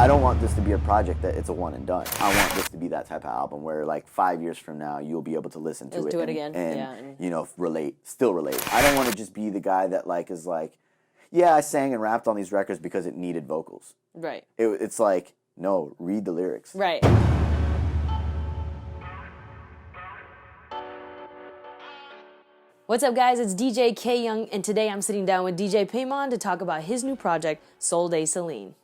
I don't want this to be a project that it's a one and done. I want this to be that type of album where like 5 years from now you'll be able to listen to it again. And you know, still relate. I don't want to just be the guy that like is like, yeah, I sang and rapped on these records because it needed vocals. Right. It's like, no, read the lyrics. Right. What's up, guys? It's DJ K Young, and today I'm sitting down with DJ Paimon to talk about his new project, Soul De Selene.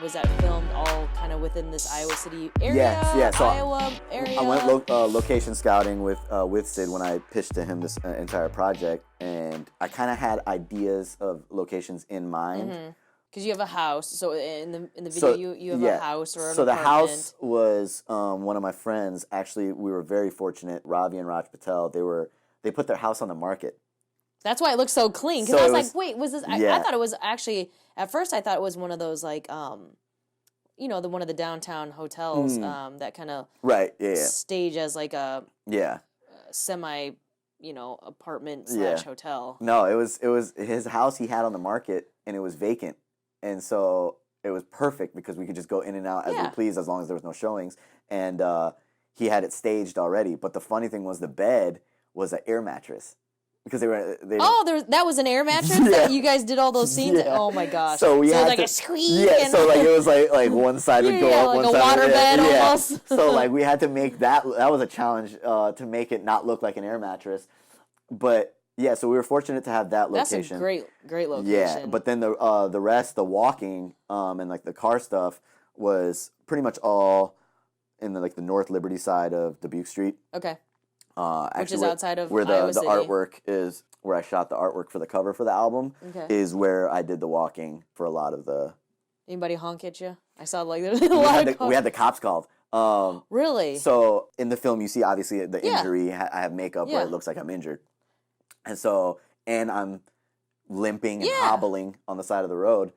Was that filmed all kind of within this Iowa City area? Yeah. So Iowa area? I went location scouting with Sid when I pitched to him this entire project, and I kind of had ideas of locations in mind. Because you have a house, so in the video you have a house or an So the apartment. house was one of my friends. Actually, we were very fortunate. Ravi and Raj Patel. They put their house on the market. That's why it looks so clean. Because So I was it like, was- wait, was this? yeah. I thought it was actually at first. I thought it was one of those like, you know, one of the downtown hotels that kind of Right. Yeah. stage as like a Yeah. semi, you know, apartment / hotel. No, it was his house he had on the market, and it was vacant. And so it was perfect because we could just go in and out as we pleased as long as there was no showings. And he had it staged already. But the funny thing was the bed was an air mattress. Because that was an air mattress that you guys did all those scenes? Yeah. Oh my gosh. So we had like to, a squeak. Yeah, so like it was like one side would go up, like one a side water bed almost. So like we had to make that was a challenge to make it not look like an air mattress. But yeah, so we were fortunate to have that location. That's a great location. Yeah, but then the rest, the walking, and like the car stuff was pretty much all in the North Liberty side of Dubuque Street. Okay. Actually, which is outside of where Iowa the City. artwork is, where I shot the artwork for the cover for the album, is where I did the walking for a lot of the. Anybody honk at you? I saw like there's a lot of we had the cops called. Really? So in the film, you see obviously the injury. I have makeup where it looks like I'm injured, and I'm limping and hobbling on the side of the road.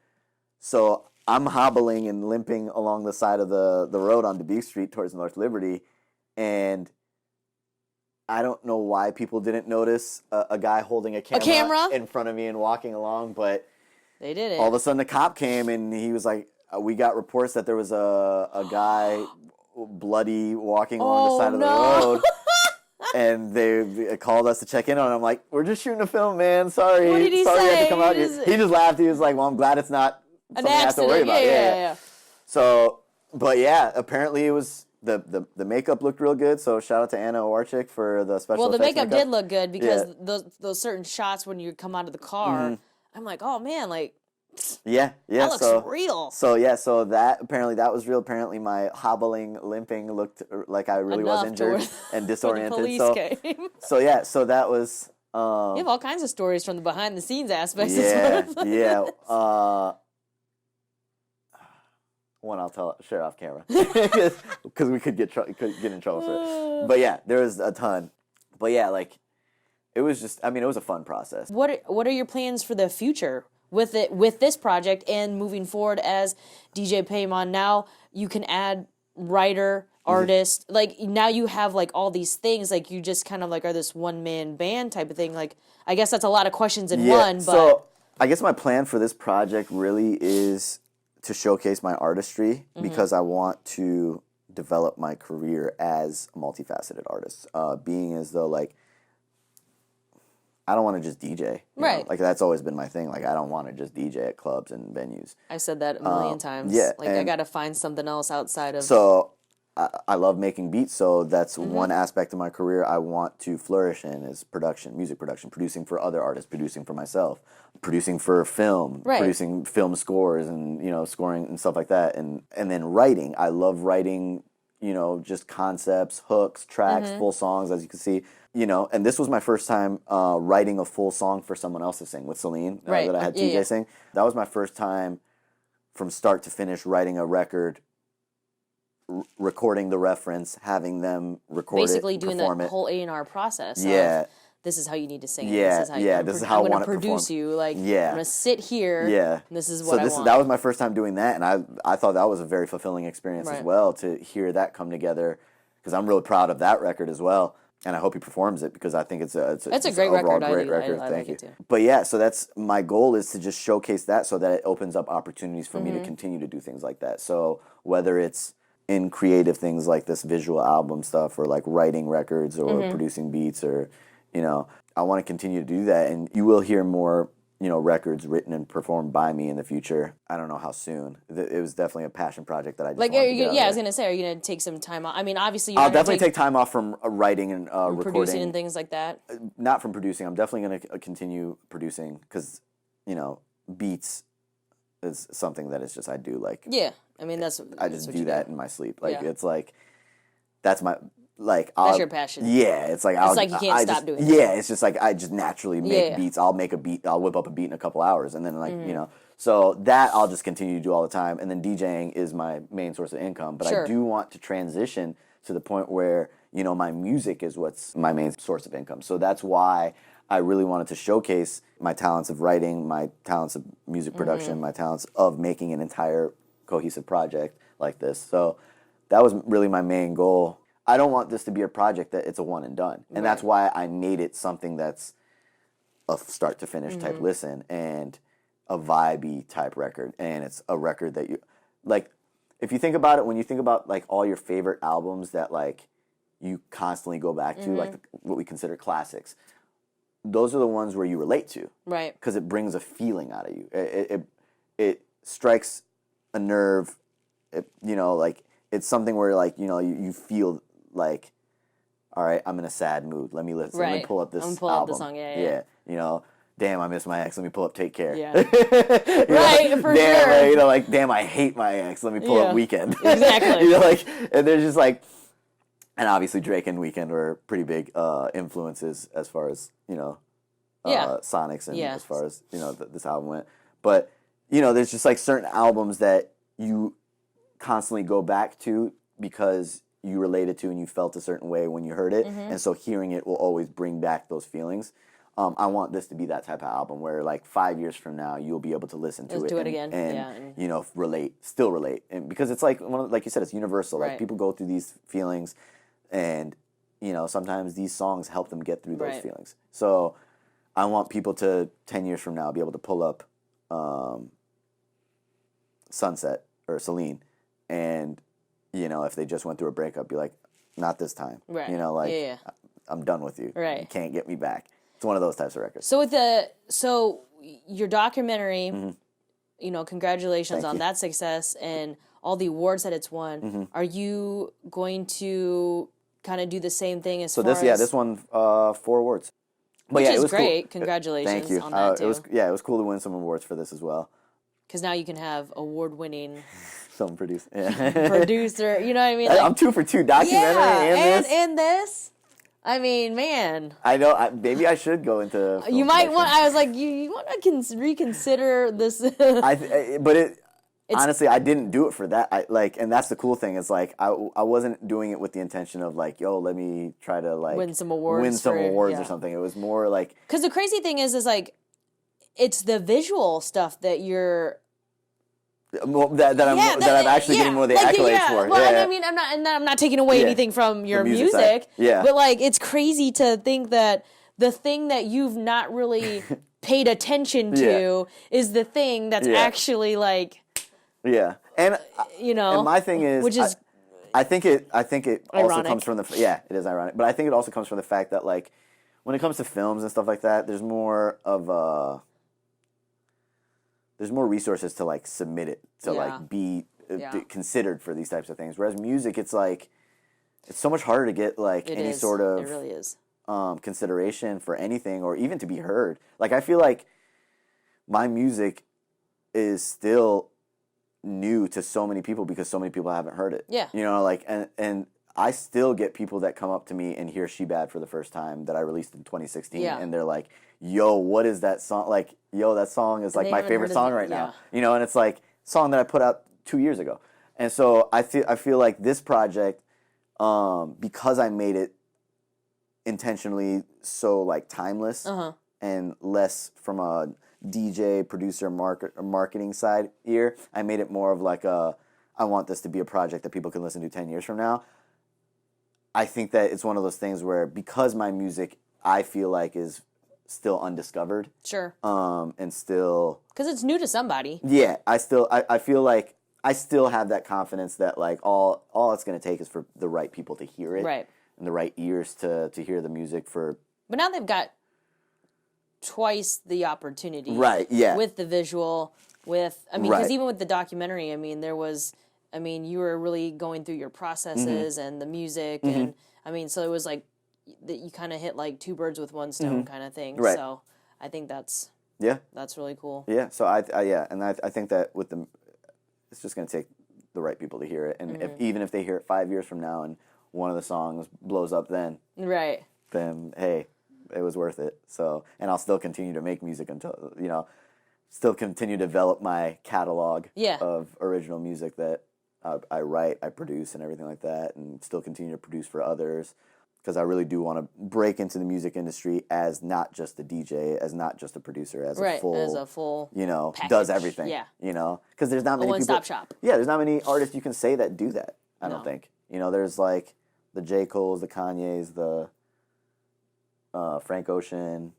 So I'm hobbling and limping along the side of the road on Dubuque Street towards North Liberty, and I don't know why people didn't notice a guy holding a camera in front of me and walking along, but they did it. All of a sudden the cop came and he was like, we got reports that there was a guy bloody walking along the side of the road. And they called us to check in on him. I'm like, we're just shooting a film, man. Sorry. What did he Sorry say? you had to come out here. He just laughed. He was like, well, I'm glad it's not something I have to worry about. Yeah. So, but yeah, apparently it was... The makeup looked real good, so shout out to Anna Owarczyk for the special effects. Well, the makeup did look good because those certain shots when you come out of the car, I'm like, oh man, like that looks real. So that apparently that was real. Apparently my hobbling, limping looked like I really was injured and disoriented. The police came. So that was. You have all kinds of stories from the behind the scenes aspects. Yeah. One I'll share off camera because we could get in trouble for it. But yeah, there was a ton. But yeah, like it was just. I mean, it was a fun process. What are your plans for the future with this project and moving forward as DJ Paimon? Now you can add writer, artist. Like now you have like all these things. Like you just kind of like are this one man band type of thing. Like I guess that's a lot of questions in one. But so I guess my plan for this project really is to showcase my artistry because I want to develop my career as a multifaceted artist. Being as though like I don't want to just DJ. Right. Know? Like that's always been my thing. Like I don't want to just DJ at clubs and venues. I've said that a million times. Yeah. Like I got to find something else outside of. So I love making beats. So that's one aspect of my career I want to flourish in is production, music production, producing for other artists, producing for myself, producing for film, producing film scores and, scoring and stuff like that. And then writing. I love writing, just concepts, hooks, tracks, full songs, as you can see. And this was my first time writing a full song for someone else to sing with Celine that I had TJ sing. That was my first time from start to finish writing a record, recording the reference, having them record basically it, doing perform the it. whole A&R process. Yeah. This is how you need to sing it. Yeah, this is how I'm going to produce you. Like, I'm going to sit here. Yeah. This is what I want. That was my first time doing that, and I thought that was a very fulfilling experience as well to hear that come together, because I'm really proud of that record as well. and I hope he performs it because I think it's a great record. Great record. I Thank like you. it too. But yeah, so that's my goal, is to just showcase that so that it opens up opportunities for me to continue to do things like that. So whether it's in creative things like this visual album stuff, or like writing records, or producing beats, or I want to continue to do that, and you will hear more records written and performed by me in the future. I don't know how soon. It was definitely a passion project that I just wanted to get out I was gonna say, are you gonna take some time off? I mean, obviously, I'll definitely take time off from writing and recording, producing and things like that. Not from producing. I'm definitely gonna continue producing because beats is something that is just I do like. Yeah, I mean I just do that in my sleep. Like it's like that's my. That's your passion. Yeah, it's like you can't stop doing it. Yeah, it's just like I just naturally make beats. I'll make a beat. I'll whip up a beat in a couple hours, and then so that I'll just continue to do all the time. And then DJing is my main source of income. But I do want to transition to the point where my music is what's my main source of income. So that's why I really wanted to showcase my talents of writing, my talents of music production, my talents of making an entire cohesive project like this. So that was really my main goal. I don't want this to be a project that it's a one and done. And that's why I made it something that's a start to finish type listen, and a vibey type record. And it's a record that you, like, if you think about it, when you think about, like, all your favorite albums that, like, you constantly go back to, like, what we consider classics, those are the ones where you relate to. Right. Because it brings a feeling out of you. It strikes a nerve, like, it's something where, like, you feel like, all right, I'm in a sad mood. Let me listen. Right. Let me pull up this I'm gonna pull album. up the song. Yeah. Damn, I miss my ex. Let me pull up Take Care. Yeah. Right, for damn, sure. Like, damn, I hate my ex. Let me pull up Weekend. Exactly. And there's just like, and obviously Drake and Weekend were pretty big influences as far as Sonics and as far as this album went. But there's just like certain albums that you constantly go back to because you related to and you felt a certain way when you heard it, and so hearing it will always bring back those feelings. I want this to be that type of album where, like, 5 years from now, you'll be able to listen to it again, and still relate, and because it's like like you said, it's universal. Like, people go through these feelings, and sometimes these songs help them get through those feelings. So I want people to 10 years from now be able to pull up Sunset or Selene, and if they just went through a breakup, be like, not this time. Right. I'm done with you. Right. You can't get me back. It's one of those types of records. So your documentary, congratulations on that success and all the awards that it's won. Are you going to kind of do the same thing as far as... So this won 4 awards. But Which it is was great. Cool. Congratulations Thank you. on that too. It was cool to win some awards for this as well. Because now you can have award-winning film producer. You know what I mean? I'm 2 for 2, documentary and this. And this. I mean, man. I know. Maybe I should go into. You might want. I was like, you want to reconsider this. Honestly, I didn't do it for that. And that's the cool thing. Is like I wasn't doing it with the intention of like, yo, let me try to like win some awards or something. It was more like, because the crazy thing is like, it's the visual stuff that you're. That I'm actually getting more of the accolades for. Well, I mean, I'm not taking away anything from your music. Yeah. But like, it's crazy to think that the thing that you've not really paid attention to is the thing that's actually like. Yeah, and and my thing is, which is, I think it also ironic. comes from it is ironic, but I think it also comes from the fact that like when it comes to films and stuff like that, there's more resources to like submit it to like be considered for these types of things. Whereas music, it's like it's so much harder to get like any sort of it really is consideration for anything or even to be heard. Like I feel like my music is still new to so many people because so many people haven't heard it. Yeah. And I still get people that come up to me and hear She Bad for the first time that I released in 2016 and they're like, yo, what is that song? Like, yo, that song is like my favorite song right now. And it's like a song that I put out 2 years ago. And so I feel like this project, because I made it intentionally so like timeless and less from a DJ, producer, marketing side here, I made it more of like I want this to be a project that people can listen to 10 years from now. I think that it's one of those things where because my music, I feel like is still undiscovered. Sure. And still. Because it's new to somebody. Yeah, I feel like I still have that confidence that like all it's going to take is for the right people to hear it. Right. And the right ears to hear the music for. But now they've got twice the opportunity. Right, yeah. With the visual, because even with the documentary, you were really going through your processes and the music, and so it was like that you kind of hit like two birds with one stone kind of thing. Right. So I think that's really cool. Yeah. So I think that with it's just going to take the right people to hear it, and even if they hear it 5 years from now and one of the songs blows up, then hey, it was worth it. So, and I'll still continue to make music until still continue to develop my catalog of original music that I write, I produce, and everything like that, and still continue to produce for others, because I really do want to break into the music industry as not just a DJ, as not just a producer, as a full package. Does everything. Yeah. Because there's not many one-stop shop. Yeah, there's not many artists you can say that do that. I don't think. There's like the J. Cole's, the Kanye's, the Frank Ocean.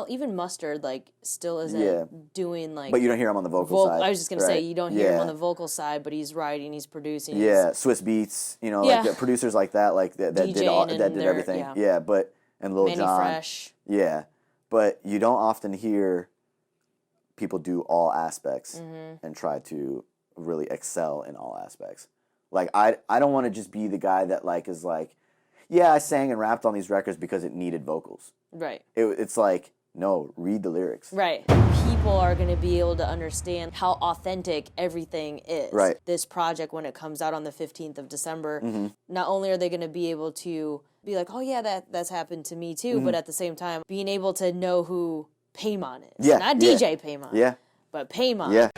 Even Mustard still isn't doing But you don't hear him on the vocal side. I was just gonna say you don't hear him on the vocal side, but he's writing, he's producing. Yeah, Swiss Beats, like the producers like that, that did everything. Yeah, and Lil Manny Jon. Fresh. Yeah, but you don't often hear people do all aspects and try to really excel in all aspects. Like I don't want to just be the guy that is like, yeah, I sang and rapped on these records because it needed vocals. Right. It's like, no, read the lyrics. Right. People are going to be able to understand how authentic everything is. Right. This project, when it comes out on the 15th of December, not only are they going to be able to be like, oh yeah, that's happened to me too, but at the same time, being able to know who Paimon is. Yeah. Not DJ Paimon. Yeah. But Paimon. Yeah.